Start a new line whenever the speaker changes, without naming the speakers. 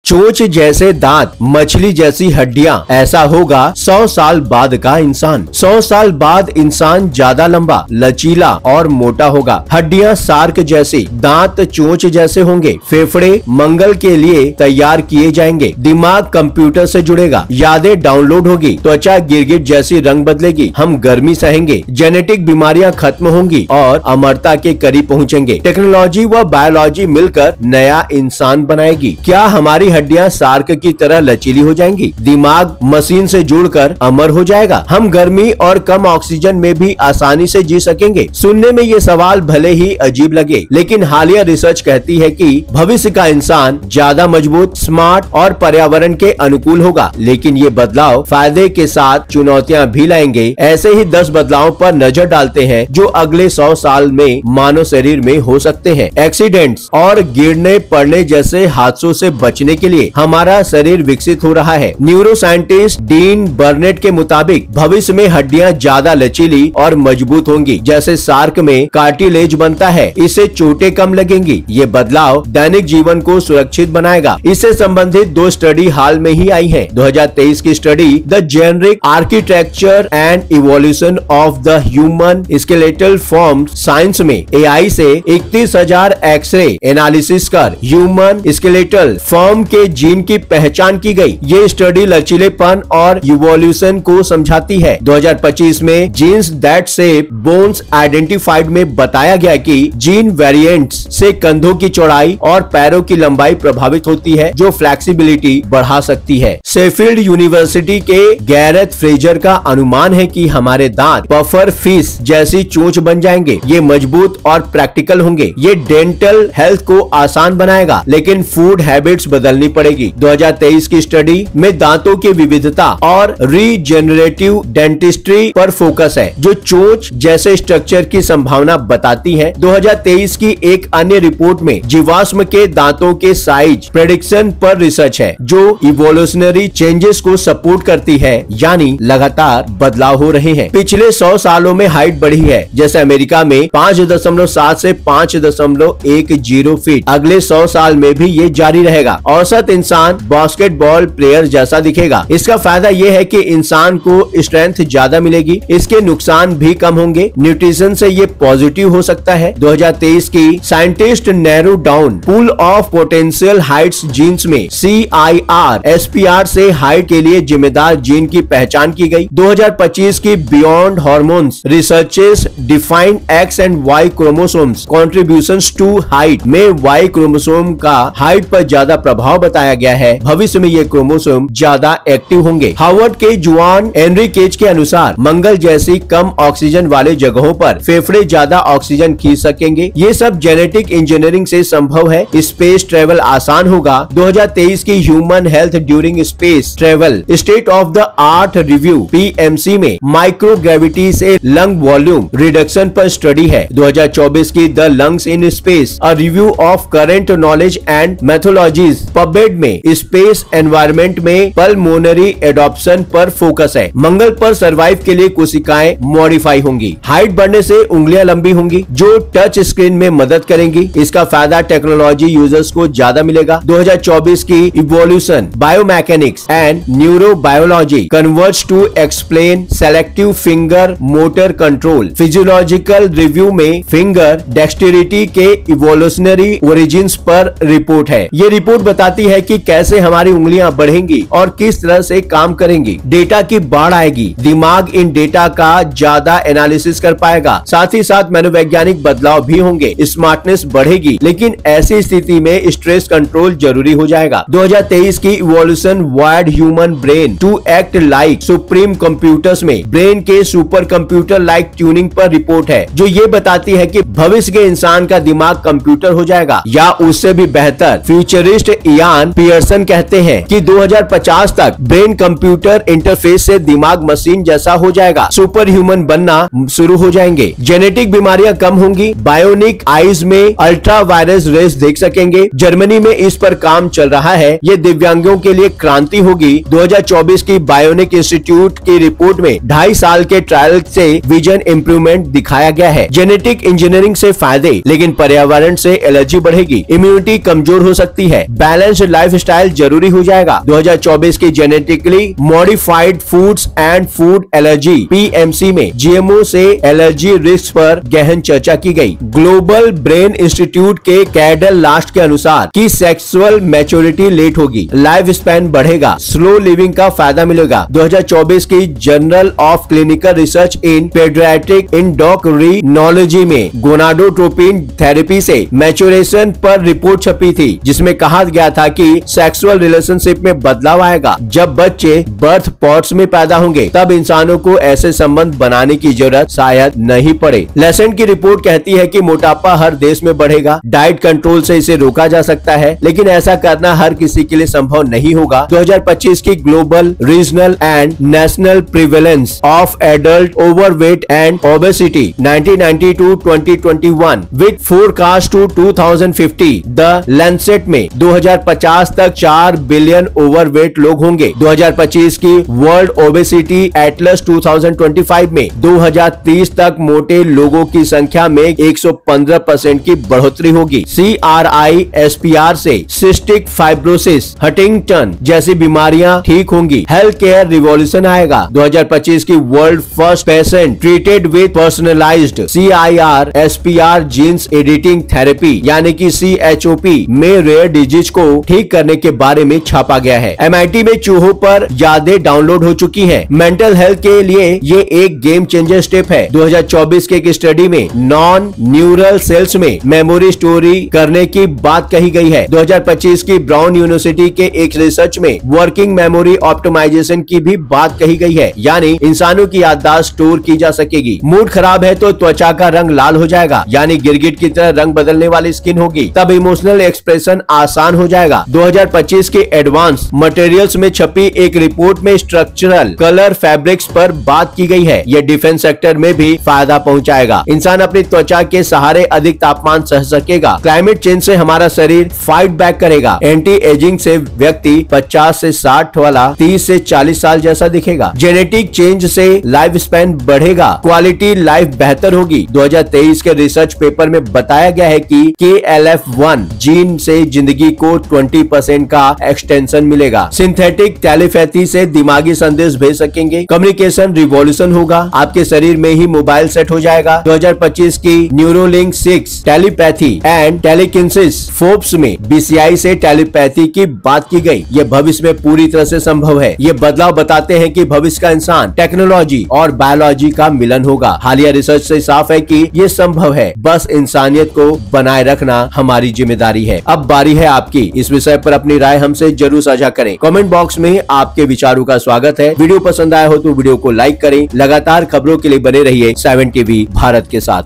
चोंच जैसे दांत, मछली जैसी हड्डियां, ऐसा होगा 100 साल बाद का इंसान। 100 साल बाद इंसान ज्यादा लंबा, लचीला और मोटा होगा। हड्डियां सार्क जैसी, दांत चोंच जैसे होंगे। फेफड़े मंगल के लिए तैयार किए जाएंगे। दिमाग कंप्यूटर से जुड़ेगा। यादें डाउनलोड होगी। त्वचा गिरगिट जैसी रंग बदलेगी। हम गर्मी सहेंगे। जेनेटिक बीमारियां खत्म होंगी और अमरता के करीब पहुंचेंगे। टेक्नोलॉजी व बायोलॉजी मिलकर नया इंसान बनाएगी। क्या हमारी हड्डियां सार्क की तरह लचीली हो जाएंगी? दिमाग मशीन से जुड़कर अमर हो जाएगा। हम गर्मी और कम ऑक्सीजन में भी आसानी से जी सकेंगे। सुनने में ये सवाल भले ही अजीब लगे, लेकिन हालिया रिसर्च कहती है कि भविष्य का इंसान ज्यादा मजबूत, स्मार्ट और पर्यावरण के अनुकूल होगा। लेकिन ये बदलाव फायदे के साथ चुनौतियां भी लाएंगे। ऐसे ही 10 बदलावों पर नजर डालते हैं जो अगले 100 साल में मानव शरीर में हो सकते हैं। एक्सीडेंट्स और गिरने पड़ने जैसे हादसों से बचने के लिए हमारा शरीर विकसित हो रहा है। न्यूरो साइंटिस्ट डीन बर्नेट के मुताबिक भविष्य में हड्डियां ज्यादा लचीली और मजबूत होंगी। जैसे सार्क में कार्टिलेज बनता है, इससे चोटें कम लगेंगी। ये बदलाव दैनिक जीवन को सुरक्षित बनाएगा। इससे संबंधित 2 स्टडी हाल में ही आई है। 2023 की study the generic architecture and evolution of the human skeletal form science में एआई से 31,000 एक्सरे एनालिसिस कर ह्यूमन स्केलेटल फॉर्म के जीन की पहचान की गई। ये स्टडी लचीलेपन और इवोल्यूशन को समझाती है। 2025 में genes that shape bones identified में बताया गया कि जीन वेरिएंट्स से कंधों की चौड़ाई और पैरों की लंबाई प्रभावित होती है, जो फ्लेक्सिबिलिटी बढ़ा सकती है। शेफील्ड यूनिवर्सिटी के गैरेथ फ्रेजर का अनुमान है कि हमारे दांत पफर फिश जैसी चोंच बन जाएंगे। ये मजबूत और प्रैक्टिकल होंगे। ये डेंटल हेल्थ को आसान बनाएगा, लेकिन फूड हैबिट्स बदलनी पड़ेगी। 2023 की स्टडी में दांतों की विविधता और रीजेनरेटिव डेंटिस्ट्री पर फोकस है, जो चोंच जैसे स्ट्रक्चर की संभावना बताती है। 2023 की एक अन्य रिपोर्ट में जीवाश्म के दांतों के साइज प्रेडिक्शन पर रिसर्च है, जो इवोल्यूशनरी चेंजेस को सपोर्ट करती है, यानी लगातार बदलाव हो रहे हैं। पिछले 100 सालों में हाइट बढ़ी है, जैसे अमेरिका में 5.7 से 5.10 फीट। अगले 100 साल में भी ये जारी रहेगा। औसत इंसान बास्केटबॉल प्लेयर जैसा दिखेगा। इसका फायदा ये है कि इंसान को स्ट्रेंथ ज्यादा मिलेगी। इसके नुकसान भी कम होंगे। न्यूट्रिशन से ये पॉजिटिव हो सकता है। 2023 की scientist narrow down pool of potential heights genes में CIR SPR से हाइट के लिए जिम्मेदार जीन की पहचान की गई। 2025 की beyond hormones researches define X and Y chromosomes contributions to height में Y क्रोमोसोम का हाइट पर ज्यादा प्रभाव बताया गया है। भविष्य में ये क्रोमोसोम ज्यादा एक्टिव होंगे। हार्वर्ड के जुआन एनरिकेज के अनुसार मंगल जैसी कम ऑक्सीजन वाले जगहों पर फेफड़े ज्यादा ऑक्सीजन खींच सकेंगे। ये सब जेनेटिक इंजीनियरिंग से संभव है। स्पेस ट्रेवल आसान होगा। 2023 की human health during space travel state of the art review PMC में माइक्रोग्रेविटी से लंग वॉल्यूम रिडक्शन पर स्टडी है। 2024 की the lungs in space a review of current knowledge and methodologies PubMed में स्पेस एनवायरनमेंट में पल्मोनरी एडॉप्शन पर focus है। मंगल पर सर्वाइव के लिए कोशिकाएं मॉडिफाई होंगी। हाइट बढ़ने से उंगलियां लंबी होंगी, जो टच स्क्रीन में मदद करेंगी। इसका फायदा टेक्नोलॉजी यूजर्स को ज्यादा मिलेगा। 2024 की evolution biomechanics and neurobiology converge to explain selective finger motor control. Physiological review में फिंगर डेक्सटेरिटी के इवोल्यूशनरी ओरिजिन्स पर रिपोर्ट है। ये रिपोर्ट बताती है कि कैसे हमारी उंगलियां बढ़ेंगी और किस तरह से काम करेंगी। डेटा की बाढ़ आएगी। दिमाग इन डेटा का ज्यादा एनालिसिस कर पाएगा। साथ ही साथ मनोवैज्ञानिक बदलाव भी होंगे। स्मार्टनेस बढ़ेगी, लेकिन ऐसी स्थिति में स्ट्रेस कंट्रोल जरूरी हो जाएगा। 2023 की evolution wired human brain to act like supreme computers में ब्रेन के सुपर कंप्यूटर लाइक ट्यूनिंग पर रिपोर्ट है, जो ये बताती है कि भविष्य के इंसान का दिमाग कंप्यूटर हो जाएगा या उससे भी बेहतर। फ्यूचरिस्ट इयान पियर्सन कहते हैं कि 2050 तक ब्रेन कंप्यूटर इंटरफेस से दिमाग मशीन जैसा हो जाएगा। सुपर ह्यूमन बनना शुरू हो जाएंगे। जेनेटिक बीमारियां कम होंगी। बायोनिक आईज में अल्ट्रा वायरस रेस देख सकेंगे। जर्मनी में इस पर काम चल रहा है। ये दिव्यांगों के लिए क्रांति होगी। 2024 की बायोनिक इंस्टीट्यूट की रिपोर्ट में 2.5 साल के ट्रायल से विजन इंप्रूवमेंट दिखाया गया है। जेनेटिक इंजीनियरिंग से फायदे, लेकिन पर्यावरण से एलर्जी बढ़ेगी। इम्यूनिटी कमजोर हो सकती है। बैलेंस बैलेंस्ड लाइफस्टाइल जरूरी हो जाएगा। 2024 की genetically modified foods and food allergy PMC में GMO से एलर्जी रिस्क पर गहन चर्चा की गई। ग्लोबल ब्रेन इंस्टीट्यूट के कैडल लास्ट के अनुसार कि सेक्सुअल मैच्योरिटी लेट होगी, लाइफ स्पैन बढ़ेगा, स्लो लिविंग का फायदा मिलेगा। 2024 की journal of clinical research in paediatric endocrinology में गोनाडोट्रोपिन थेरेपी से मैच्योरेशन पर रिपोर्ट छपी थी, जिसमें कहा गया था कि सेक्सुअल रिलेशनशिप में बदलाव आएगा। जब बच्चे बर्थ पॉट्स में पैदा होंगे तब इंसानों को ऐसे संबंध बनाने की जरूरत शायद नहीं पड़े। लेसन की रिपोर्ट कहती है कि मोटापा हर देश में बढ़ेगा, डाइट कंट्रोल से इसे रोका जा सकता है, लेकिन ऐसा करना हर किसी के लिए संभव नहीं होगा। 2025 की global regional and national prevalence of adult overweight and obesity 1990 to 2021 with forecast to 2050 the Lancet में 2050 तक 4 बिलियन ओवरवेट लोग होंगे। 2025 की वर्ल्ड ओबेसिटी एटलस 2025 में 2030 तक मोटे लोगों की संख्या में 115% की बढ़ोतरी होगी। CRISPR से सिस्टिक फाइब्रोसिस, हंटिंगटन जैसी बीमारियां ठीक होंगी। हेल्थ केयर रिवॉल्यूशन आएगा। 2025 की world first patient treated with personalised CRISPR genes editing therapy यानी कि CHOP में रेयर डिजीज को ठीक करने के बारे में छापा गया है। MIT में चूहों पर यादें डाउनलोड हो चुकी हैं। मेंटल हेल्थ के लिए ये एक गेम चेंजर स्टेप है। 2024 के एक स्टडी में नॉन न्यूरल सेल्स में मेमोरी स्टोरी करने की बात कही गई है। 2025 की ब्राउन यूनिवर्सिटी के एक रिसर्च में वर्किंग मेमोरी ऑप्टिमाइजेशन की भी बात कही गई है, यानी इंसानों की याददाश्त स्टोर की जा सकेगी। मूड खराब है तो त्वचा का रंग लाल हो जाएगा, यानी गिरगिट की तरह रंग बदलने वाली स्किन होगी। तब इमोशनल एक्सप्रेशन आसान हो जाएगा। 2025 के एडवांस मटेरियल्स में छपी एक रिपोर्ट में स्ट्रक्चरल कलर फैब्रिक्स पर बात की गई है। यह डिफेंस सेक्टर में भी फायदा पहुंचाएगा। इंसान अपनी त्वचा के सहारे अधिक तापमान सह सकेगा। क्लाइमेट चेंज से हमारा शरीर फाइट बैक करेगा। एंटी एजिंग से व्यक्ति 50 से 60 वाला 30 से 40 साल जैसा दिखेगा। जेनेटिक चेंज से लाइफ स्पैन बढ़ेगा, क्वालिटी लाइफ बेहतर होगी। 2023 के रिसर्च पेपर में बताया गया है कि KLF1 जीन से जिंदगी को 20% का एक्सटेंशन मिलेगा। सिंथेटिक टेलीपैथी से दिमागी संदेश भेज सकेंगे। कम्युनिकेशन रिवॉल्यूशन होगा, आपके शरीर में ही मोबाइल सेट हो जाएगा। 2025 की Neuralink 6 telepathy and telekinesis Forbes में BCI से टेलीपैथी की बात की गई। ये भविष्य में पूरी तरह से संभव है। ये बदलाव बताते हैं कि भविष्य का इंसान टेक्नोलॉजी और बायोलॉजी का मिलन होगा। हालिया रिसर्च से साफ है कि ये संभव है, बस इंसानियत को बनाए रखना हमारी जिम्मेदारी है। अब बारी है आपकी। इस विषय पर अपनी राय हमसे जरूर साझा करें। कमेंट बॉक्स में आपके विचारों का स्वागत है। वीडियो पसंद आया हो तो वीडियो को लाइक करें। लगातार खबरों के लिए बने रहिए 7 TV भारत के साथ।